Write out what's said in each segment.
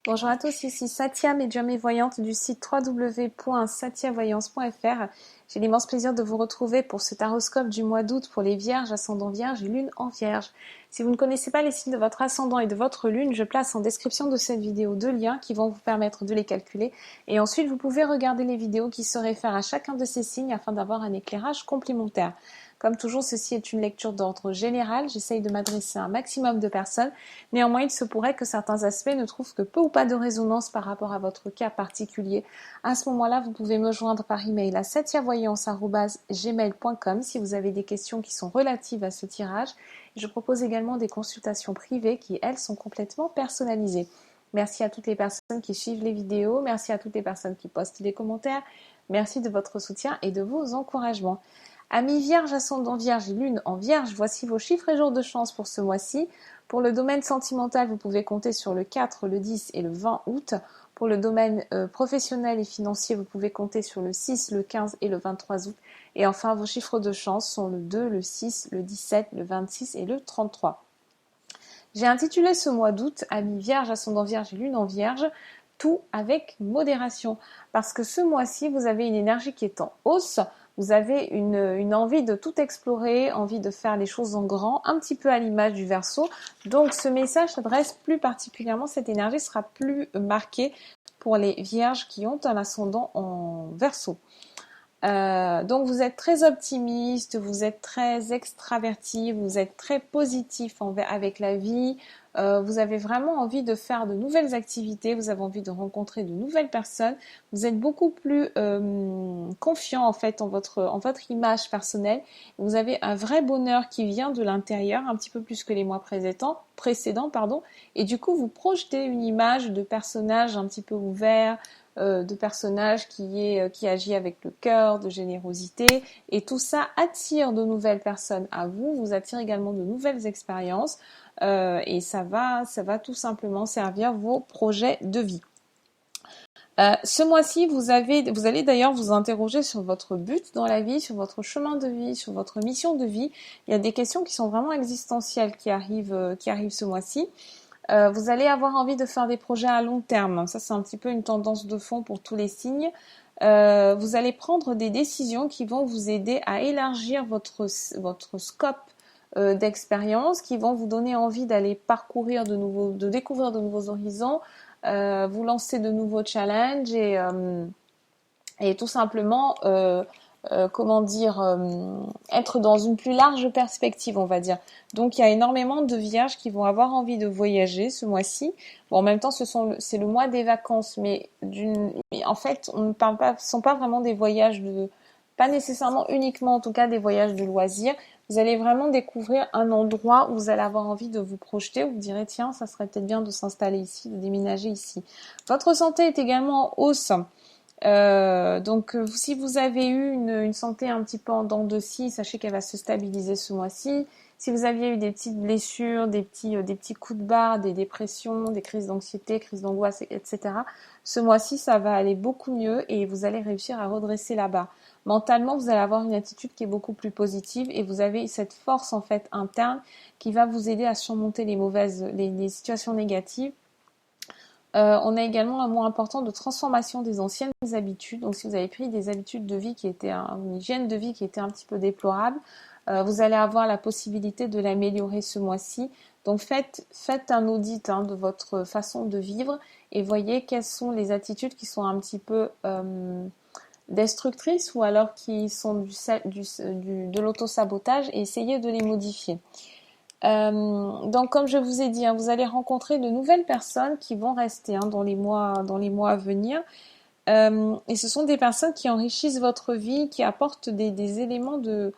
Bonjour à tous, ici Satia, médium et voyante du site www.satiavoyance.fr. J'ai l'immense plaisir de vous retrouver pour ce taroscope du mois d'août pour les vierges, ascendant vierge et lune en vierge. Si vous ne connaissez pas les signes de votre ascendant et de votre lune, je place en description de cette vidéo deux liens qui vont vous permettre de les calculer. Et ensuite, vous pouvez regarder les vidéos qui se réfèrent à chacun de ces signes afin d'avoir un éclairage complémentaire. Comme toujours, ceci est une lecture d'ordre général. J'essaye de m'adresser à un maximum de personnes. Néanmoins, il se pourrait que certains aspects ne trouvent que peu ou pas de résonance par rapport à votre cas particulier. À ce moment-là, vous pouvez me joindre par email à satiavoyance@gmail.com si vous avez des questions qui sont relatives à ce tirage. Je propose également des consultations privées qui, elles, sont complètement personnalisées. Merci à toutes les personnes qui suivent les vidéos. Merci à toutes les personnes qui postent des commentaires. Merci de votre soutien et de vos encouragements. Amis vierges, ascendant vierge et lune en vierge, voici vos chiffres et jours de chance pour ce mois-ci. Pour le domaine sentimental, vous pouvez compter sur le 4, le 10 et le 20 août. Pour le domaine professionnel et financier, vous pouvez compter sur le 6, le 15 et le 23 août. Et enfin, vos chiffres de chance sont le 2, le 6, le 17, le 26 et le 33. J'ai intitulé ce mois d'août, amis vierge, ascendant vierge et lune en vierge, tout avec modération. Parce que ce mois-ci, vous avez une énergie qui est en hausse. Vous avez une envie de tout explorer, envie de faire les choses en grand, un petit peu à l'image du Verseau. Donc ce message s'adresse plus particulièrement, cette énergie sera plus marquée pour les vierges qui ont un ascendant en Verseau. Donc vous êtes très optimiste, vous êtes très extraverti, vous êtes très positif avec la vie, vous avez vraiment envie de faire de nouvelles activités, vous avez envie de rencontrer de nouvelles personnes, vous êtes beaucoup plus confiant en fait en votre image personnelle, vous avez un vrai bonheur qui vient de l'intérieur, un petit peu plus que les mois précédents, et du coup vous projetez une image de personnage un petit peu ouvert, de personnage qui agit avec le cœur, de générosité, et tout ça attire de nouvelles personnes à vous, vous attire également de nouvelles expériences, et ça va tout simplement servir vos projets de vie. Ce mois-ci, vous allez d'ailleurs vous interroger sur votre but dans la vie, sur votre chemin de vie, sur votre mission de vie. Il y a des questions qui sont vraiment existentielles qui arrivent ce mois-ci. Vous allez avoir envie de faire des projets à long terme. Ça, c'est un petit peu une tendance de fond pour tous les signes. Vous allez prendre des décisions qui vont vous aider à élargir votre scope d'expérience, qui vont vous donner envie d'aller de découvrir de nouveaux horizons, vous lancer de nouveaux challenges et tout simplement être dans une plus large perspective, on va dire. Donc il y a énormément de vierges qui vont avoir envie de voyager ce mois-ci. Bon, en même temps, c'est le mois des vacances, mais en fait, ce sont pas vraiment des voyages pas nécessairement uniquement, en tout cas, des voyages de loisirs. Vous allez vraiment découvrir un endroit où vous allez avoir envie de vous projeter. Vous direz, tiens, ça serait peut-être bien de s'installer ici, de déménager ici. Votre santé est également en hausse. Donc si vous avez eu une santé un petit peu en dents de scie, sachez qu'elle va se stabiliser ce mois-ci. Si vous aviez eu des petites blessures, des petits coups de barre, des dépressions, des crises d'anxiété, crises d'angoisse, etc., ce mois-ci, ça va aller beaucoup mieux et vous allez réussir à redresser la barre. Mentalement, vous allez avoir une attitude qui est beaucoup plus positive et vous avez cette force en fait interne qui va vous aider à surmonter les situations négatives. On a également un mois important de transformation des anciennes habitudes. Donc si vous avez pris des habitudes de vie une hygiène de vie qui était un petit peu déplorable, vous allez avoir la possibilité de l'améliorer ce mois-ci. Donc faites un audit de votre façon de vivre et voyez quelles sont les attitudes qui sont un petit peu destructrices ou alors qui sont de l'auto-sabotage et essayez de les modifier. Donc comme je vous ai dit, vous allez rencontrer de nouvelles personnes qui vont rester dans les mois à venir. Et ce sont des personnes qui enrichissent votre vie, qui apportent des éléments de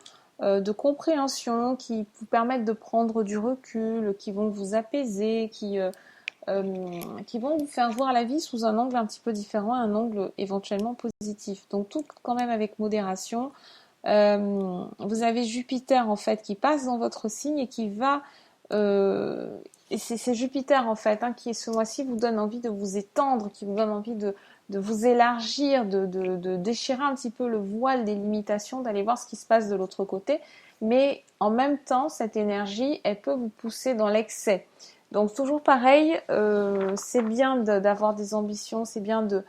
compréhension, qui vous permettent de prendre du recul, qui vont vous apaiser, qui vont vous faire voir la vie sous un angle un petit peu différent, un angle éventuellement positif. Donc tout quand même avec modération. Vous avez Jupiter en fait qui passe dans votre signe et qui va et c'est Jupiter en fait qui ce mois-ci vous donne envie de vous étendre, qui vous donne envie de vous élargir, de déchirer un petit peu le voile des limitations, d'aller voir ce qui se passe de l'autre côté. Mais en même temps, cette énergie, elle peut vous pousser dans l'excès. Donc toujours pareil, c'est bien d'avoir des ambitions, c'est bien de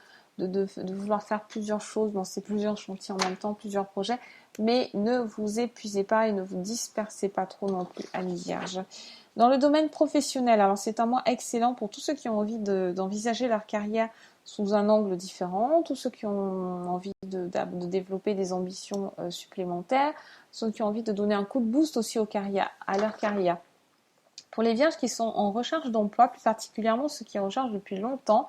vouloir faire plusieurs choses, lancer plusieurs chantiers en même temps, plusieurs projets, mais ne vous épuisez pas et ne vous dispersez pas trop non plus, amis vierges. Dans le domaine professionnel, alors c'est un mois excellent pour tous ceux qui ont envie d'envisager leur carrière sous un angle différent, tous ceux qui ont envie de développer des ambitions supplémentaires, ceux qui ont envie de donner un coup de boost aussi à leur carrière. Pour les vierges qui sont en recherche d'emploi, plus particulièrement ceux qui recherchent depuis longtemps,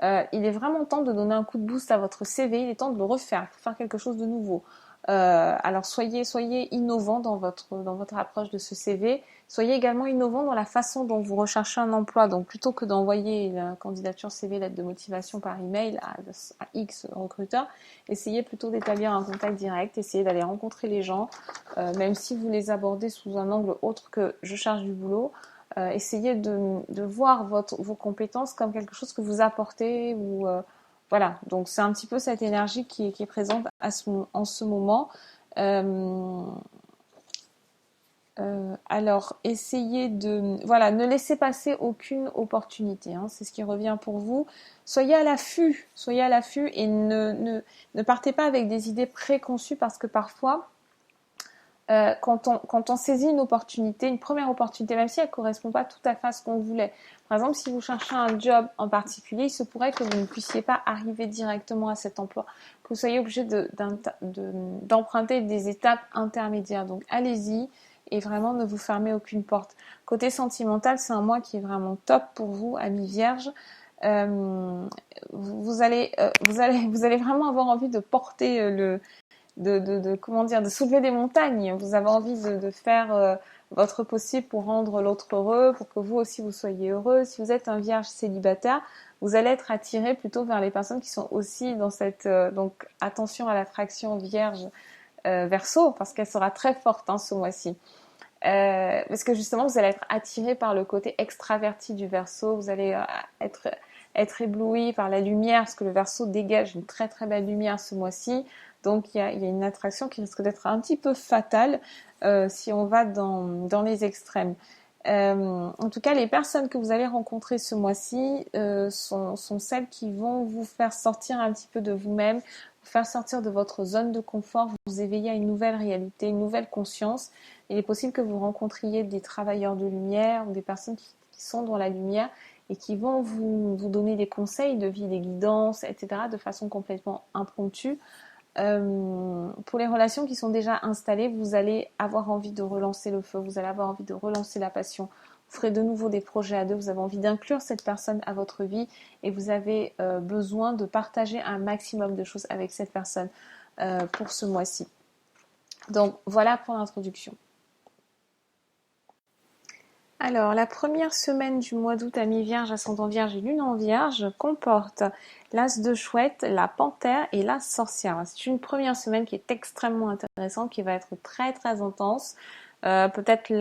il est vraiment temps de donner un coup de boost à votre CV, il est temps de le refaire, pour faire quelque chose de nouveau. Alors soyez innovant dans votre approche de ce CV, soyez également innovant dans la façon dont vous recherchez un emploi. Donc plutôt que d'envoyer la candidature CV, lettre de motivation par email à X recruteurs, essayez plutôt d'établir un contact direct, essayez d'aller rencontrer les gens, même si vous les abordez sous un angle autre que je cherche du boulot. Essayez de voir vos compétences comme quelque chose que vous apportez ou voilà. Donc c'est un petit peu cette énergie qui est présente en ce moment. Alors essayez ne laissez passer aucune opportunité. Hein, c'est ce qui revient pour vous. Soyez à l'affût et ne partez pas avec des idées préconçues parce que parfois quand on saisit une opportunité, une première opportunité, même si elle ne correspond pas tout à fait à ce qu'on voulait. Par exemple, si vous cherchez un job en particulier, il se pourrait que vous ne puissiez pas arriver directement à cet emploi, que vous soyez obligé d'emprunter des étapes intermédiaires. Donc allez-y et vraiment ne vous fermez aucune porte. Côté sentimental, c'est un mois qui est vraiment top pour vous, amis vierges. Vous allez vraiment avoir envie de porter de soulever des montagnes. Vous avez envie de faire votre possible pour rendre l'autre heureux, pour que vous aussi vous soyez heureux. Si vous êtes un vierge célibataire, vous allez être attiré plutôt vers les personnes qui sont aussi dans cette donc attention à l'attraction vierge Verseau parce qu'elle sera très forte ce mois-ci. Parce que justement vous allez être attiré par le côté extraverti du Verseau, vous allez être ébloui par la lumière parce que le Verseau dégage une très très belle lumière ce mois-ci. Donc il y a une attraction qui risque d'être un petit peu fatale si on va dans les extrêmes. En tout cas, les personnes que vous allez rencontrer ce mois-ci sont celles qui vont vous faire sortir un petit peu de vous-même, vous faire sortir de votre zone de confort, vous éveiller à une nouvelle réalité, une nouvelle conscience. Il est possible que vous rencontriez des travailleurs de lumière ou des personnes qui sont dans la lumière et qui vont vous donner des conseils de vie, des guidances, etc. de façon complètement impromptue. Pour les relations qui sont déjà installées, vous allez avoir envie de relancer le feu, vous allez avoir envie de relancer la passion, vous ferez de nouveau des projets à deux, vous avez envie d'inclure cette personne à votre vie et vous avez besoin de partager un maximum de choses avec cette personne pour ce mois-ci. Donc voilà pour l'introduction. Alors, la première semaine du mois d'août, amis vierges, ascendant vierge et lune en vierge, comporte l'as de chouette, la panthère et la sorcière. C'est une première semaine qui est extrêmement intéressante, qui va être très très intense. Peut-être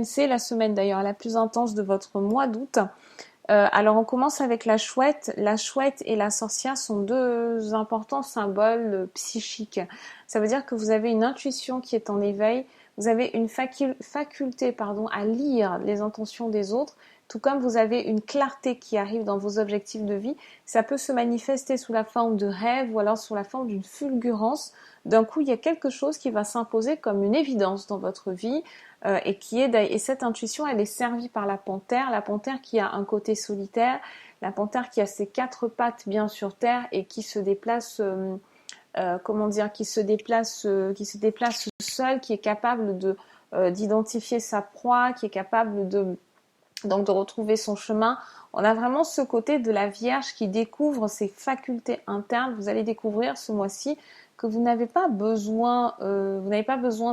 c'est la semaine d'ailleurs la plus intense de votre mois d'août. Alors on commence avec la chouette. La chouette et la sorcière sont deux importants symboles psychiques. Ça veut dire que vous avez une intuition qui est en éveil. Vous avez une faculté à lire les intentions des autres, tout comme vous avez une clarté qui arrive dans vos objectifs de vie. Ça peut se manifester sous la forme de rêve ou alors sous la forme d'une fulgurance. D'un coup, il y a quelque chose qui va s'imposer comme une évidence dans votre vie et cette intuition, elle est servie par la panthère qui a un côté solitaire, la panthère qui a ses quatre pattes bien sur terre et qui se déplace qui se déplace seul, qui est capable d'identifier sa proie, qui est capable de retrouver son chemin. On a vraiment ce côté de la Vierge qui découvre ses facultés internes. Vous allez découvrir ce mois-ci que vous n'avez pas besoin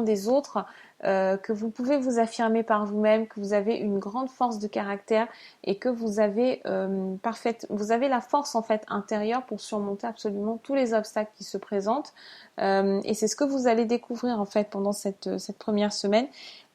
des autres, que vous pouvez vous affirmer par vous-même, que vous avez une grande force de caractère et que vous avez la force en fait intérieure pour surmonter absolument tous les obstacles qui se présentent. Et c'est ce que vous allez découvrir en fait pendant cette première semaine.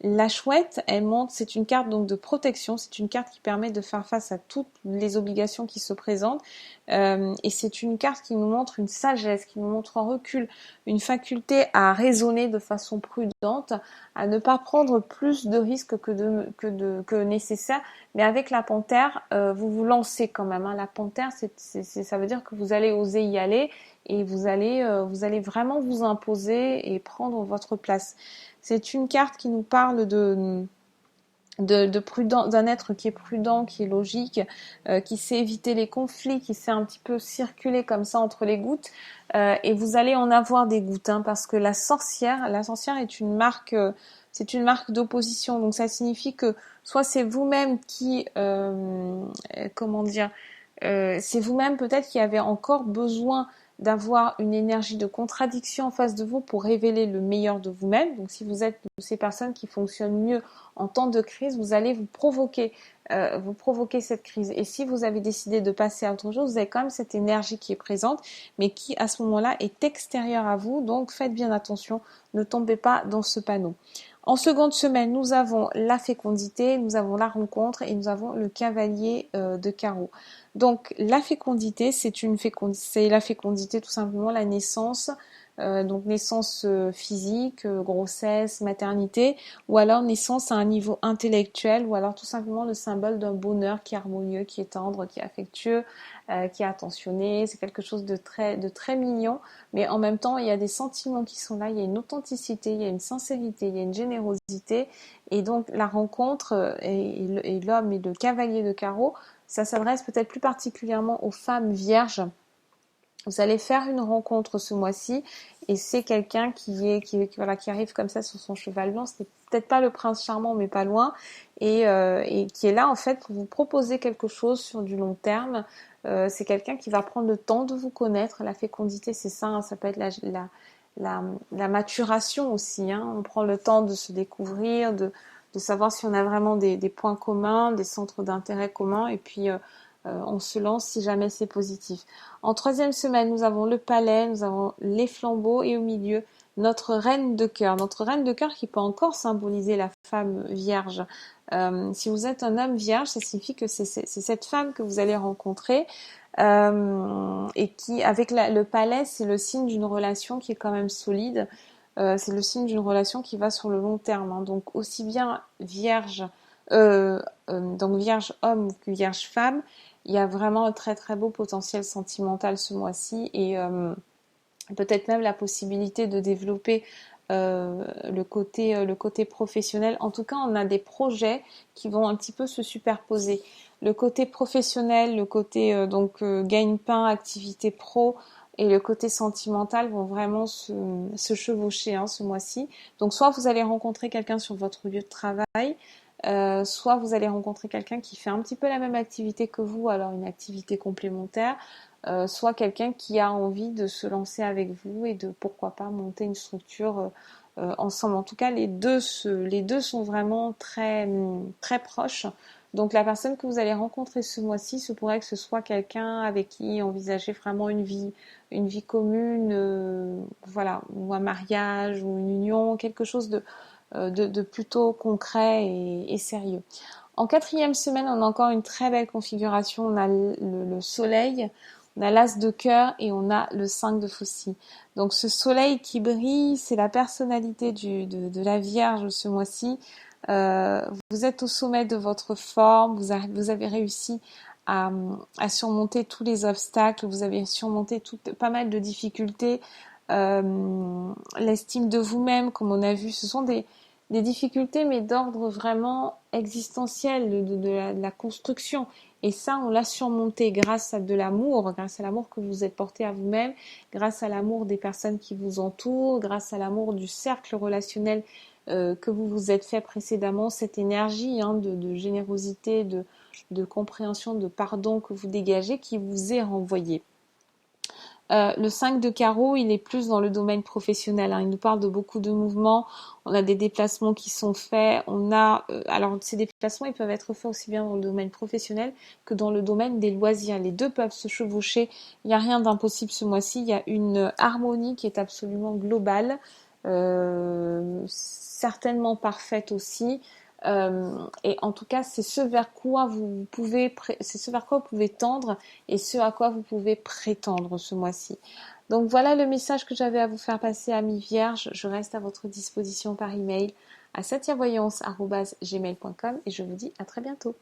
La chouette, elle montre, c'est une carte donc de protection, c'est une carte qui permet de faire face à toutes les obligations qui se présentent et c'est une carte qui nous montre une sagesse, qui nous montre un recul, une faculté à raisonner de façon prudente, à ne pas prendre plus de risques que nécessaire. Mais avec la panthère, vous vous lancez quand même. Hein. La panthère, ça veut dire que vous allez oser y aller et vous allez vraiment vous imposer et prendre votre place. C'est une carte qui nous parle de prudent, d'un être qui est prudent, qui est logique, qui sait éviter les conflits, qui sait un petit peu circuler comme ça entre les gouttes. Et vous allez en avoir des gouttes, hein, parce que la sorcière est une marque, c'est une marque d'opposition. Donc ça signifie que soit c'est vous-même qui, comment dire, c'est vous-même peut-être qui avez encore besoin d'avoir une énergie de contradiction en face de vous pour révéler le meilleur de vous-même. Donc si vous êtes de ces personnes qui fonctionnent mieux en temps de crise, vous allez vous provoquer cette crise. Et si vous avez décidé de passer à autre chose, vous avez quand même cette énergie qui est présente, mais qui à ce moment-là est extérieure à vous. Donc faites bien attention, ne tombez pas dans ce panneau. En seconde semaine, nous avons la fécondité, nous avons la rencontre et nous avons le cavalier de carreau. Donc la fécondité, c'est la fécondité tout simplement, la naissance, donc naissance physique, grossesse, maternité, ou alors naissance à un niveau intellectuel, ou alors tout simplement le symbole d'un bonheur qui est harmonieux, qui est tendre, qui est affectueux, qui est attentionné. C'est quelque chose de très mignon, mais en même temps il y a des sentiments qui sont là, il y a une authenticité, il y a une sincérité, il y a une générosité, et donc la rencontre et l'homme et le cavalier de carreau, ça s'adresse peut-être plus particulièrement aux femmes vierges. Vous allez faire une rencontre ce mois-ci et c'est quelqu'un qui arrive comme ça sur son cheval blanc. C'est peut-être pas le prince charmant, mais pas loin, et qui est là en fait pour vous proposer quelque chose sur du long terme. C'est quelqu'un qui va prendre le temps de vous connaître. La fécondité, c'est ça. Hein, ça peut être la maturation aussi. Hein. On prend le temps de se découvrir, de savoir si on a vraiment des points communs, des centres d'intérêt communs, et puis on se lance si jamais c'est positif. En troisième semaine, nous avons le palais, nous avons les flambeaux et au milieu, notre reine de cœur. Notre reine de cœur qui peut encore symboliser la femme vierge. Si vous êtes un homme vierge, ça signifie que c'est cette femme que vous allez rencontrer et qui, avec le palais, c'est le signe d'une relation qui est quand même solide. C'est le signe d'une relation qui va sur le long terme. Hein. Donc aussi bien vierge, donc vierge homme que vierge femme, il y a vraiment un très très beau potentiel sentimental ce mois-ci et peut-être même la possibilité de développer le côté professionnel. En tout cas, on a des projets qui vont un petit peu se superposer. Le côté professionnel, le côté gagne-pain, activité pro et le côté sentimental vont vraiment se chevaucher ce mois-ci. Donc soit vous allez rencontrer quelqu'un sur votre lieu de travail, soit vous allez rencontrer quelqu'un qui fait un petit peu la même activité que vous, alors une activité complémentaire, soit quelqu'un qui a envie de se lancer avec vous et de pourquoi pas monter une structure ensemble. En tout cas, les deux sont vraiment très très proches. Donc la personne que vous allez rencontrer ce mois-ci, se pourrait que ce soit quelqu'un avec qui envisager vraiment une vie commune, voilà, ou un mariage ou une union, quelque chose de plutôt concret et sérieux. En quatrième semaine, on a encore une très belle configuration. On a le soleil, on a l'as de cœur et on a le 5 de faucille. Donc ce soleil qui brille, c'est la personnalité de la Vierge ce mois-ci. Vous êtes au sommet de votre forme, vous avez réussi à surmonter tous les obstacles, vous avez surmonté pas mal de difficultés. L'estime de vous-même, comme on a vu, ce sont des difficultés, mais d'ordre vraiment existentiel, de la construction. Et ça, on l'a surmonté grâce à de l'amour, grâce à l'amour que vous êtes porté à vous-même, grâce à l'amour des personnes qui vous entourent, grâce à l'amour du cercle relationnel que vous vous êtes fait précédemment, cette énergie de générosité, de compréhension, de pardon que vous dégagez qui vous est renvoyée. Le 5 de carreau, il est plus dans le domaine professionnel. Hein. Il nous parle de beaucoup de mouvements. On a des déplacements qui sont faits. Alors ces déplacements, ils peuvent être faits aussi bien dans le domaine professionnel que dans le domaine des loisirs. Les deux peuvent se chevaucher. Il n'y a rien d'impossible ce mois-ci. Il y a une harmonie qui est absolument globale, certainement parfaite aussi. Et en tout cas, c'est ce vers quoi vous pouvez tendre et ce à quoi vous pouvez prétendre ce mois-ci. Donc voilà le message que j'avais à vous faire passer, amis vierges. Je reste à votre disposition par email. à satiavoyance@gmail.com et je vous dis à très bientôt.